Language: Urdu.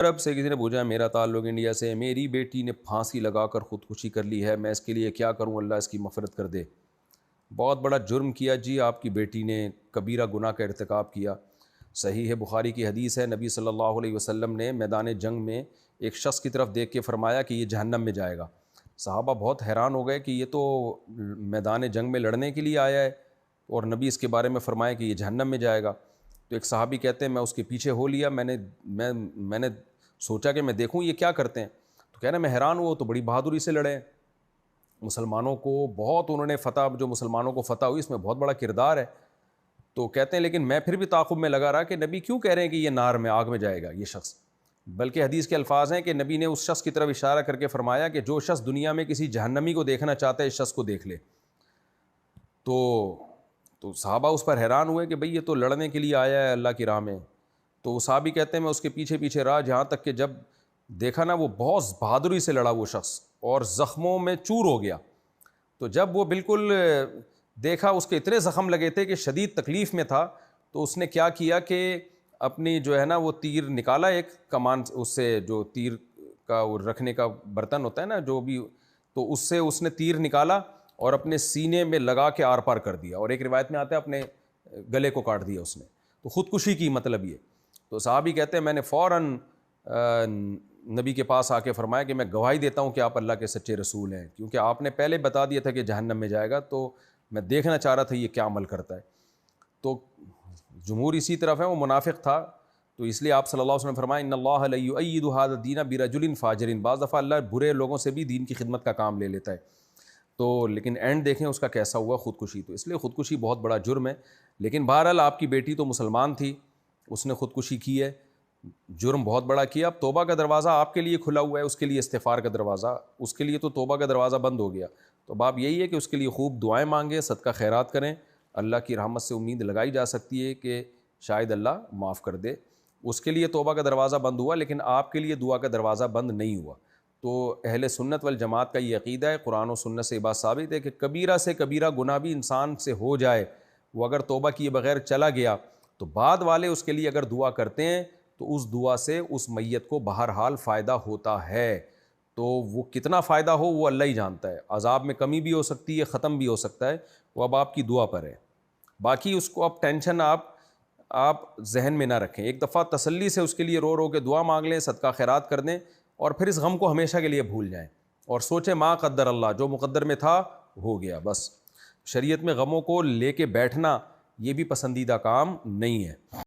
عرب سے کسی نے پوچھا میرا تعلق انڈیا سے، میری بیٹی نے پھانسی لگا کر خودکشی کر لی ہے، میں اس کے لیے کیا کروں، اللہ اس کی مغفرت کر دے۔ بہت بڑا جرم کیا جی، آپ کی بیٹی نے کبیرہ گناہ کا ارتکاب کیا۔ صحیح ہے، بخاری کی حدیث ہے، نبی صلی اللہ علیہ وسلم نے میدان جنگ میں ایک شخص کی طرف دیکھ کے فرمایا کہ یہ جہنم میں جائے گا۔ صحابہ بہت حیران ہو گئے کہ یہ تو میدان جنگ میں لڑنے کے لیے آیا ہے اور نبی اس کے بارے میں فرمایا کہ یہ جہنم میں جائے گا۔ تو ایک صحابی کہتے ہیں میں اس کے پیچھے ہو لیا، میں نے سوچا کہ میں دیکھوں یہ کیا کرتے ہیں، تو کہنا میں حیران ہوا، وہ تو بڑی بہادری سے لڑے ہیں، مسلمانوں کو بہت انہوں نے فتح، جو مسلمانوں کو فتح ہوئی اس میں بہت بڑا کردار ہے۔ تو کہتے ہیں لیکن میں پھر بھی تعاقب میں لگا رہا کہ نبی کیوں کہہ رہے ہیں کہ یہ نار میں، آگ میں جائے گا یہ شخص، بلکہ حدیث کے الفاظ ہیں کہ نبی نے اس شخص کی طرف اشارہ کر کے فرمایا کہ جو شخص دنیا میں کسی جہنمی کو دیکھنا چاہتا ہے اس شخص کو دیکھ لے۔ تو صحابہ اس پر حیران ہوئے کہ بھئی یہ تو لڑنے کے لیے آیا ہے اللہ کی راہ میں۔ تو وہ صحابی کہتے ہیں میں اس کے پیچھے پیچھے رہا، جہاں تک کہ جب دیکھا نا وہ بہت بہادری سے لڑا وہ شخص اور زخموں میں چور ہو گیا۔ تو جب وہ بالکل دیکھا اس کے اتنے زخم لگے تھے کہ شدید تکلیف میں تھا، تو اس نے کیا کیا کہ اپنی جو ہے نا وہ تیر نکالا، ایک کمان، اس سے جو تیر کا وہ رکھنے کا برتن ہوتا ہے نا جو بھی، تو اس سے اس نے تیر نکالا اور اپنے سینے میں لگا کے آر پار کر دیا، اور ایک روایت میں آتا ہے اپنے گلے کو کاٹ دیا اس نے۔ تو خودکشی کی مطلب یہ۔ تو صحابی کہتے ہیں میں نے فوراً نبی کے پاس آ کے فرمایا کہ میں گواہی دیتا ہوں کہ آپ اللہ کے سچے رسول ہیں، کیونکہ آپ نے پہلے بتا دیا تھا کہ جہنم میں جائے گا، تو میں دیکھنا چاہ رہا تھا یہ کیا عمل کرتا ہے۔ تو جمہور اسی طرف ہے، وہ منافق تھا، تو اس لیے آپ صلی اللہ علیہ وسلم فرمائیں ان اللہ لا یؤید ھذا الدین برجل فاجر، بعض دفعہ اللہ برے لوگوں سے بھی دین کی خدمت کا کام لے لیتا ہے۔ تو لیکن اینڈ دیکھیں اس کا کیسا ہوا، خودکشی۔ تو اس لیے خودکشی بہت بڑا جرم ہے، لیکن بہرحال آپ کی بیٹی تو مسلمان تھی، اس نے خودکشی کی ہے، جرم بہت بڑا کیا۔ اب توبہ کا دروازہ آپ کے لیے کھلا ہوا ہے، اس کے لیے استغفار کا دروازہ، اس کے لیے تو توبہ کا دروازہ بند ہو گیا۔ تو باب یہی ہے کہ اس کے لیے خوب دعائیں مانگیں، صدقہ خیرات کریں، اللہ کی رحمت سے امید لگائی جا سکتی ہے کہ شاید اللہ معاف کر دے۔ اس کے لیے توبہ کا دروازہ بند ہوا، لیکن آپ کے لیے دعا کا دروازہ بند نہیں ہوا۔ تو اہل سنت والجماعت کا یہ عقیدہ ہے، قرآن و سنت سے یہ بات ثابت ہے کہ کبیرہ سے کبیرہ گناہ بھی انسان سے ہو جائے، وہ اگر توبہ کیے بغیر چلا گیا تو بعد والے اس کے لیے اگر دعا کرتے ہیں تو اس دعا سے اس میت کو بہرحال فائدہ ہوتا ہے۔ تو وہ کتنا فائدہ ہو وہ اللہ ہی جانتا ہے، عذاب میں کمی بھی ہو سکتی ہے، ختم بھی ہو سکتا ہے، وہ اب آپ کی دعا پر ہے۔ باقی اس کو اب ٹینشن آپ ذہن میں نہ رکھیں، ایک دفعہ تسلی سے اس کے لیے رو رو کے دعا مانگ لیں، صدقہ خیرات کر دیں، اور پھر اس غم کو ہمیشہ کے لیے بھول جائیں اور سوچیں ما قدر اللہ، جو مقدر میں تھا ہو گیا بس۔ شریعت میں غموں کو لے کے بیٹھنا یہ بھی پسندیدہ کام نہیں ہے۔